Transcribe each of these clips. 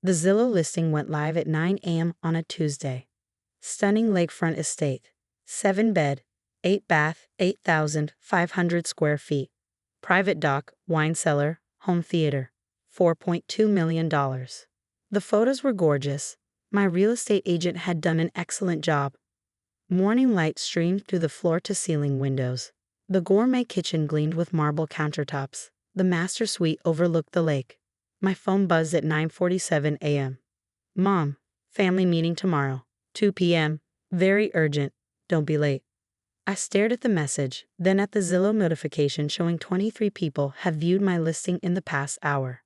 The Zillow listing went live at 9 a.m. on a Tuesday. Stunning Lakefront Estate. 7-bed, 8-bath, 8,500 square feet. Private dock, wine cellar, home theater. $4.2 million. The photos were gorgeous. My real estate agent had done an excellent job. Morning light streamed through the floor-to-ceiling windows. The gourmet kitchen gleamed with marble countertops. The master suite overlooked the lake. My phone buzzed at 9:47 a.m. Mom, family meeting tomorrow, 2 p.m. Very urgent. Don't be late. I stared at the message, then at the Zillow notification showing 23 people have viewed my listing in the past hour.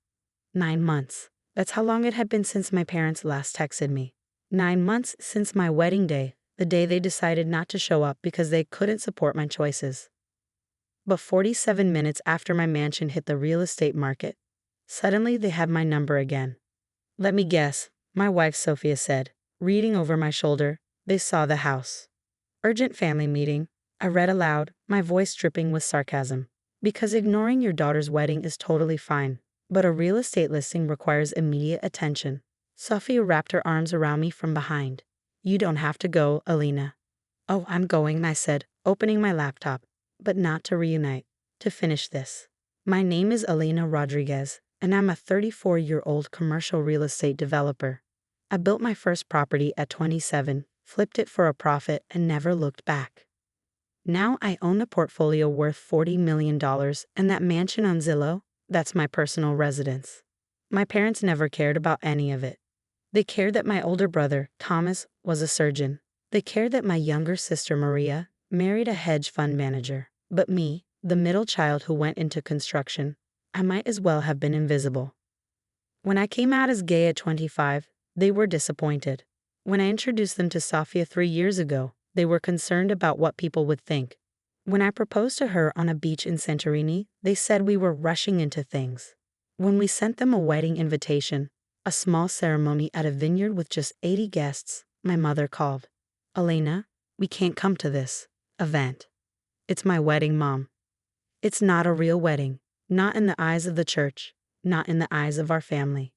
9 months. That's how long it had been since my parents last texted me. 9 months since my wedding day, the day they decided not to show up because they couldn't support my choices. But 47 minutes after my mansion hit the real estate market, suddenly they had my number again. Let me guess, my wife Sophia said, reading over my shoulder. They saw the house. Urgent family meeting, I read aloud, my voice dripping with sarcasm. Because ignoring your daughter's wedding is totally fine, but a real estate listing requires immediate attention. Sophia wrapped her arms around me from behind. You don't have to go, Alina. Oh, I'm going, I said, opening my laptop, but not to reunite, to finish this. My name is Alina Rodriguez, and I'm a 34-year-old commercial real estate developer. I built my first property at 27, flipped it for a profit, and never looked back. Now I own a portfolio worth $40 million, and that mansion on Zillow, that's my personal residence. My parents never cared about any of it. They cared that my older brother, Thomas, was a surgeon. They cared that my younger sister, Maria, married a hedge fund manager. But me, the middle child who went into construction, I might as well have been invisible. When I came out as gay at 25, they were disappointed. When I introduced them to Sophia 3 years ago, they were concerned about what people would think. When I proposed to her on a beach in Santorini, they said we were rushing into things. When we sent them a wedding invitation, a small ceremony at a vineyard with just 80 guests, my mother called. Elena, we can't come to this event. It's my wedding, Mom. It's not a real wedding, not in the eyes of the church, not in the eyes of our family.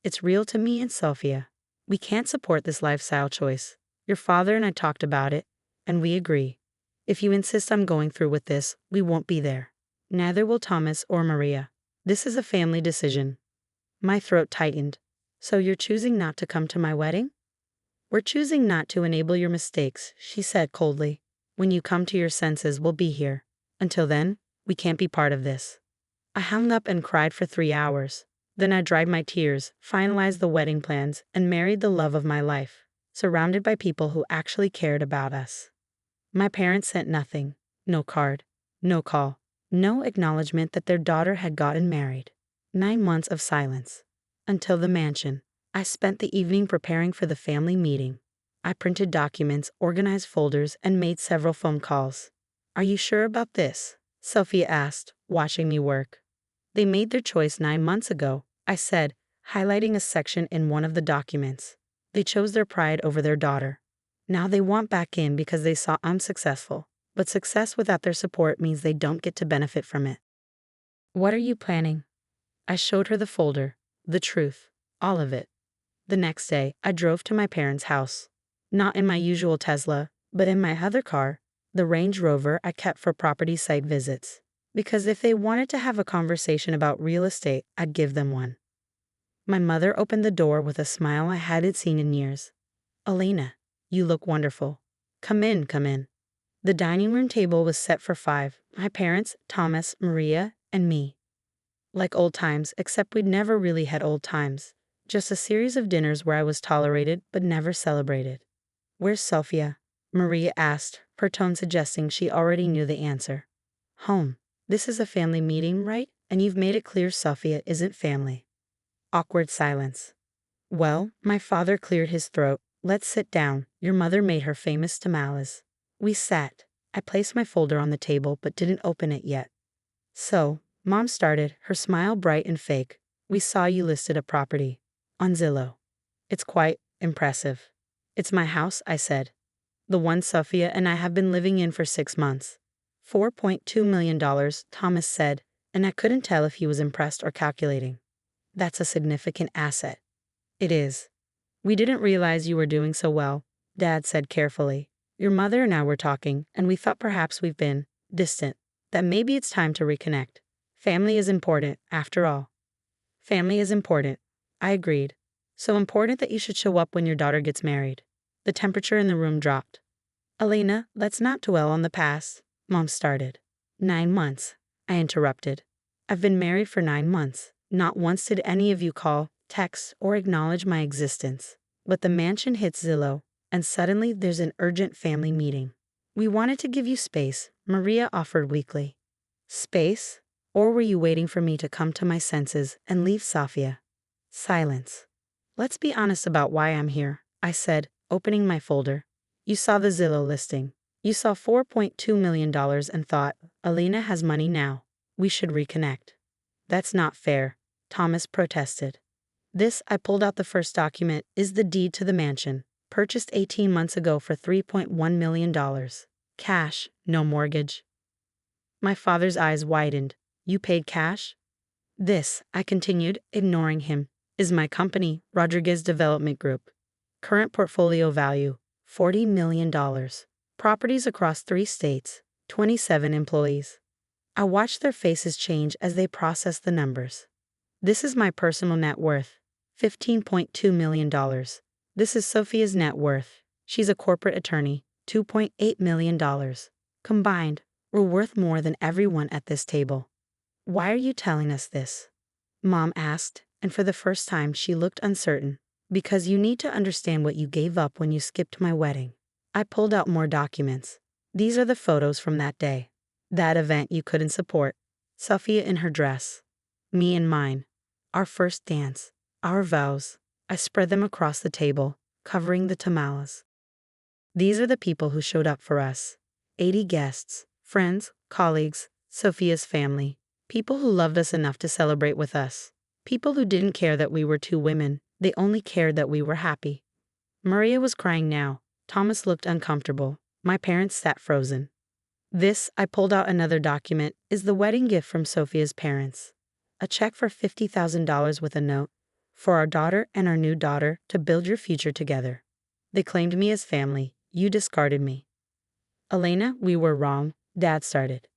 It's real to me and Sophia. We can't support this lifestyle choice. Your father and I talked about it, and we agree. If you insist I'm going through with this, we won't be there. Neither will Thomas or Maria. This is a family decision. My throat tightened. So you're choosing not to come to my wedding? We're choosing not to enable your mistakes, she said coldly. When you come to your senses, we'll be here. Until then, we can't be part of this. I hung up and cried for 3 hours. Then I dried my tears, finalized the wedding plans, and married the love of my life, surrounded by people who actually cared about us. My parents sent nothing, no card, no call, no acknowledgement that their daughter had gotten married. 9 months of silence. Until the mansion. I spent the evening preparing for the family meeting. I printed documents, organized folders, and made several phone calls. Are you sure about this? Sophia asked, watching me work. They made their choice 9 months ago, I said, highlighting a section in one of the documents. They chose their pride over their daughter. Now they want back in because they saw I'm successful, but success without their support means they don't get to benefit from it. What are you planning? I showed her the folder, the truth, all of it. The next day, I drove to my parents' house. Not in my usual Tesla, but in my other car, the Range Rover I kept for property site visits. Because if they wanted to have a conversation about real estate, I'd give them one. My mother opened the door with a smile I hadn't seen in years. Elena, you look wonderful. Come in, come in. The dining room table was set for 5, my parents, Thomas, Maria, and me. Like old times, except we'd never really had old times. Just a series of dinners where I was tolerated but never celebrated. Where's Sophia? Maria asked, her tone suggesting she already knew the answer. Home. This is a family meeting, right? And you've made it clear Sophia isn't family. Awkward silence. Well, my father cleared his throat. Let's sit down. Your mother made her famous tamales. We sat. I placed my folder on the table but didn't open it yet. So, Mom started, her smile bright and fake. We saw you listed a property. On Zillow. It's quite impressive. It's my house, I said. The one Sophia and I have been living in for 6 months. $4.2 million, Thomas said, and I couldn't tell if he was impressed or calculating. That's a significant asset. It is. We didn't realize you were doing so well, Dad said carefully. Your mother and I were talking, and we thought perhaps we've been distant, that maybe it's time to reconnect. Family is important, after all. Family is important. I agreed. So important that you should show up when your daughter gets married. The temperature in the room dropped. Elena, let's not dwell on the past, Mom started. 9 months, I interrupted. I've been married for 9 months. Not once did any of you call, text, or acknowledge my existence. But the mansion hits Zillow, and suddenly there's an urgent family meeting. We wanted to give you space, Maria offered weakly. Space? Or were you waiting for me to come to my senses and leave Sofia? Silence. Let's be honest about why I'm here, I said, opening my folder. You saw the Zillow listing. You saw $4.2 million and thought, Elena has money now. We should reconnect. That's not fair, Thomas protested. This, I pulled out the first document, is the deed to the mansion, purchased 18 months ago for $3.1 million. Cash, no mortgage. My father's eyes widened. You paid cash? This, I continued, ignoring him, is my company, Rodriguez Development Group. Current portfolio value, $40 million. Properties across 3 states, 27 employees. I watched their faces change as they processed the numbers. This is my personal net worth, $15.2 million. This is Sophia's net worth. She's a corporate attorney, $2.8 million. Combined, we're worth more than everyone at this table. Why are you telling us this? Mom asked, and for the first time she looked uncertain. Because you need to understand what you gave up when you skipped my wedding. I pulled out more documents. These are the photos from that day. That event you couldn't support. Sophia in her dress. Me in mine. Our first dance. Our vows. I spread them across the table, covering the tamales. These are the people who showed up for us. 80 guests, friends, colleagues, Sophia's family. People who loved us enough to celebrate with us. People who didn't care that we were 2 women. They only cared that we were happy. Maria was crying now. Thomas looked uncomfortable. My parents sat frozen. This, I pulled out another document, is the wedding gift from Sophia's parents. A check for $50,000 with a note. For our daughter and our new daughter to build your future together. They claimed me as family. You discarded me. Elena, we were wrong, Dad started.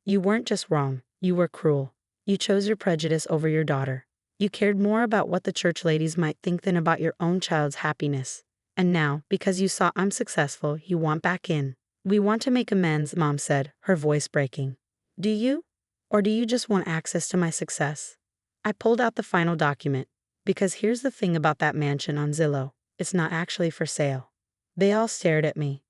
You weren't just wrong, you were cruel. You chose your prejudice over your daughter. You cared more about what the church ladies might think than about your own child's happiness. And now, because you saw I'm successful, you want back in. We want to make amends, Mom said, her voice breaking. Do you? Or do you just want access to my success? I pulled out the final document. Because here's the thing about that mansion on Zillow. It's not actually for sale. They all stared at me.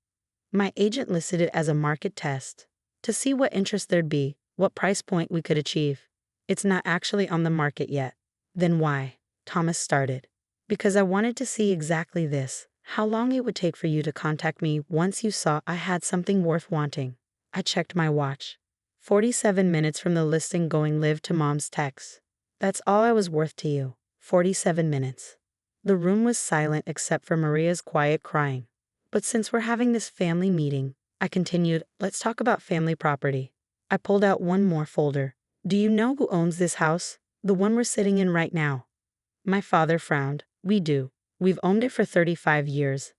My agent listed it as a market test. To see what interest there'd be, what price point we could achieve. It's not actually on the market yet. Then why? Thomas started. Because I wanted to see exactly this, how long it would take for you to contact me once you saw I had something worth wanting. I checked my watch. 47 minutes from the listing going live to Mom's text. That's all I was worth to you. 47 minutes. The room was silent except for Maria's quiet crying. But since we're having this family meeting, I continued, let's talk about family property. I pulled out one more folder. Do you know who owns this house? The one we're sitting in right now. My father frowned. We do. We've owned it for 35 years.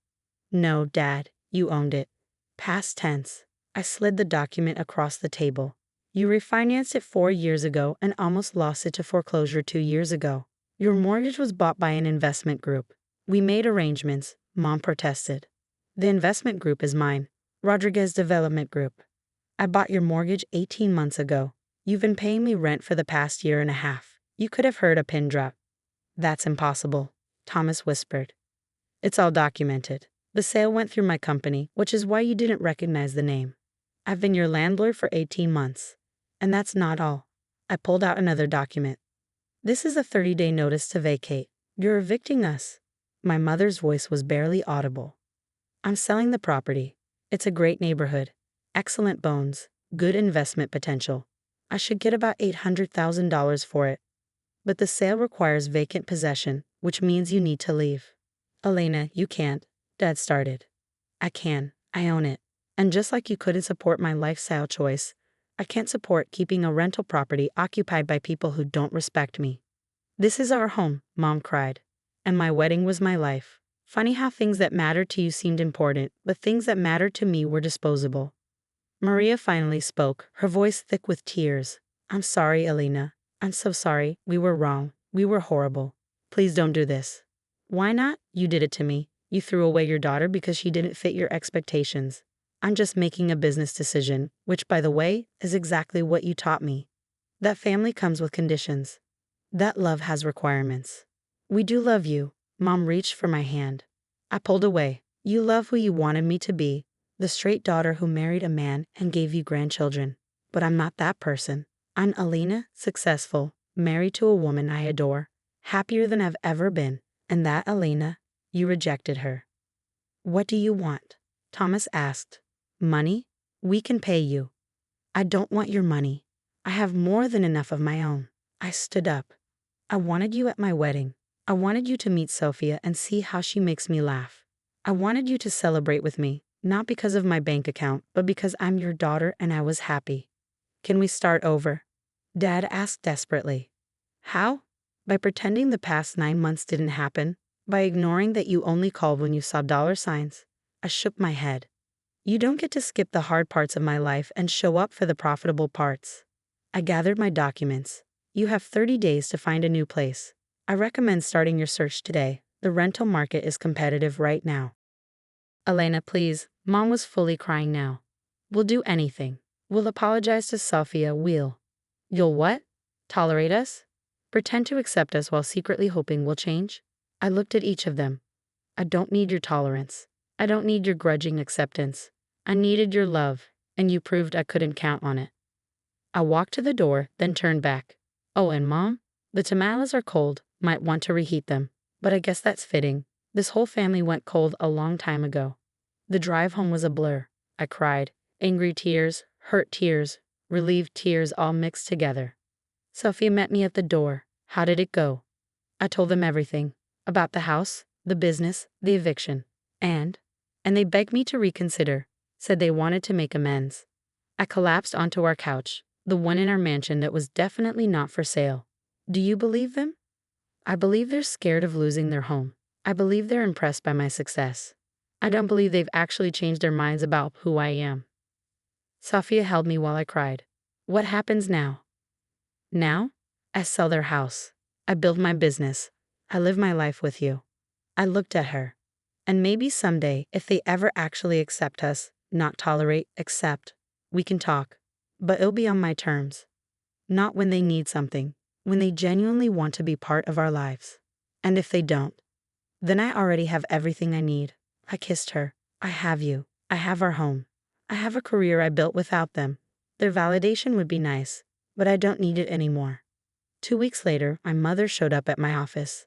No, Dad, you owned it. Past tense. I slid the document across the table. You refinanced it 4 years ago and almost lost it to foreclosure 2 years ago. Your mortgage was bought by an investment group. We made arrangements, Mom protested. The investment group is mine. Rodriguez Development Group. I bought your mortgage 18 months ago. You've been paying me rent for the past year and a half. You could have heard a pin drop. That's impossible, Thomas whispered. It's all documented. The sale went through my company, which is why you didn't recognize the name. I've been your landlord for 18 months. And that's not all. I pulled out another document. This is a 30-day notice to vacate. You're evicting us. My mother's voice was barely audible. I'm selling the property. It's a great neighborhood. Excellent bones. Good investment potential. I should get about $800,000 for it. But the sale requires vacant possession, which means you need to leave. Elena, you can't. Dad started. I can. I own it. And just like you couldn't support my lifestyle choice, I can't support keeping a rental property occupied by people who don't respect me. This is our home, Mom cried. and my wedding was my life. Funny how things that mattered to you seemed important, but things that mattered to me were disposable. Maria finally spoke, her voice thick with tears. I'm sorry, Elena. I'm so sorry. We were wrong. We were horrible. Please don't do this. Why not? You did it to me. You threw away your daughter because she didn't fit your expectations. I'm just making a business decision, which, by the way, is exactly what you taught me. That family comes with conditions. That love has requirements. We do love you. Mom reached for my hand. I pulled away. You love who you wanted me to be, the straight daughter who married a man and gave you grandchildren. But I'm not that person. I'm Elena, successful, married to a woman I adore, happier than I've ever been. And that Elena, you rejected her. What do you want? Thomas asked. Money? We can pay you. I don't want your money. I have more than enough of my own. I stood up. I wanted you at my wedding. I wanted you to meet Sophia and see how she makes me laugh. I wanted you to celebrate with me, not because of my bank account, but because I'm your daughter and I was happy. Can we start over? Dad asked desperately. How? By pretending the past 9 months didn't happen? By ignoring that you only called when you saw dollar signs? I shook my head. You don't get to skip the hard parts of my life and show up for the profitable parts. I gathered my documents. You have 30 days to find a new place. I recommend starting your search today. The rental market is competitive right now. Elena, please. Mom was fully crying now. We'll do anything. We'll apologize to Sophia. You'll what? Tolerate us? Pretend to accept us while secretly hoping we'll change? I looked at each of them. I don't need your tolerance. I don't need your grudging acceptance. I needed your love, and you proved I couldn't count on it. I walked to the door, then turned back. Oh, and Mom? The tamales are cold. Might want to reheat them. But I guess that's fitting. This whole family went cold a long time ago. The drive home was a blur. I cried. Angry tears, hurt tears, relieved tears all mixed together. Sophia met me at the door. How did it go? I told them everything. About the house, the business, the eviction. And they begged me to reconsider. Said they wanted to make amends. I collapsed onto our couch, the one in our mansion that was definitely not for sale. Do you believe them? I believe they're scared of losing their home. I believe they're impressed by my success. I don't believe they've actually changed their minds about who I am. Sophia held me while I cried. What happens now? Now? I sell their house. I build my business. I live my life with you. I looked at her. And maybe someday, if they ever actually accept us, not tolerate, accept, we can talk. But it'll be on my terms. Not when they need something, when they genuinely want to be part of our lives. And if they don't, then I already have everything I need. I kissed her. I have you. I have our home. I have a career I built without them. Their validation would be nice, but I don't need it anymore. 2 weeks later, my mother showed up at my office.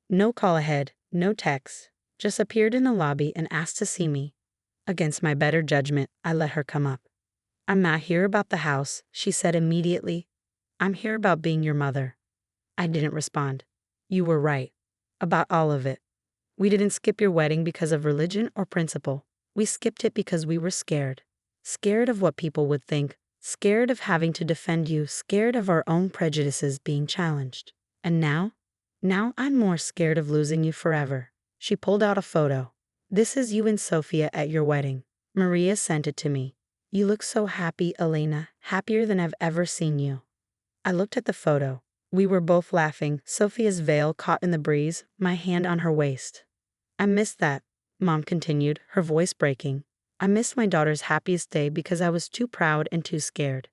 No call ahead, no text, just appeared in the lobby and asked to see me. Against my better judgment, I let her come up. I'm not here about the house, she said immediately. I'm here about being your mother. I didn't respond. You were right. About all of it. We didn't skip your wedding because of religion or principle. We skipped it because we were scared. Scared of what people would think. Scared of having to defend you. Scared of our own prejudices being challenged. And now I'm more scared of losing you forever. She pulled out a photo. This is you and Sophia at your wedding. Maria sent it to me. You look so happy, Elena. Happier than I've ever seen you. I looked at the photo. We were both laughing, Sophia's veil caught in the breeze, my hand on her waist. I missed that, Mom continued, her voice breaking. I missed my daughter's happiest day because I was too proud and too scared.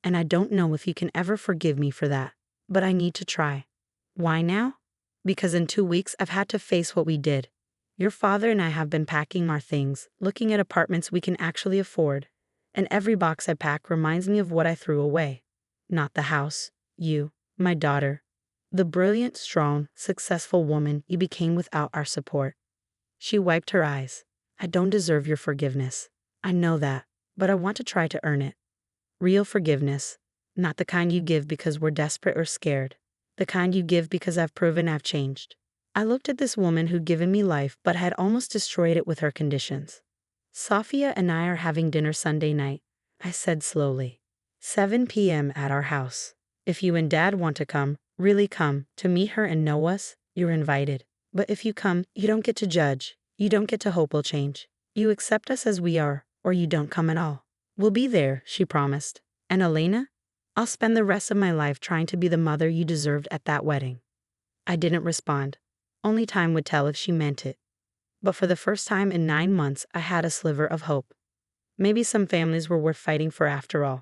And I don't know if you can ever forgive me for that, but I need to try. Why now? Because in 2 weeks I've had to face what we did. Your father and I have been packing our things, looking at apartments we can actually afford. And every box I pack reminds me of what I threw away. Not the house, you, my daughter, the brilliant, strong, successful woman you became without our support. She wiped her eyes. I don't deserve your forgiveness. I know that, but I want to try to earn it. Real forgiveness, not the kind you give because we're desperate or scared. The kind you give because I've proven I've changed. I looked at this woman who'd given me life but had almost destroyed it with her conditions. Sophia and I are having dinner Sunday night, I said slowly. 7 p.m. at our house. If you and Dad want to come, really come, to meet her and know us, you're invited. But if you come, you don't get to judge. You don't get to hope we'll change. You accept us as we are, or you don't come at all. We'll be there, she promised. And Elena? I'll spend the rest of my life trying to be the mother you deserved at that wedding. I didn't respond. Only time would tell if she meant it. But for the first time in 9 months, I had a sliver of hope. Maybe some families were worth fighting for after all.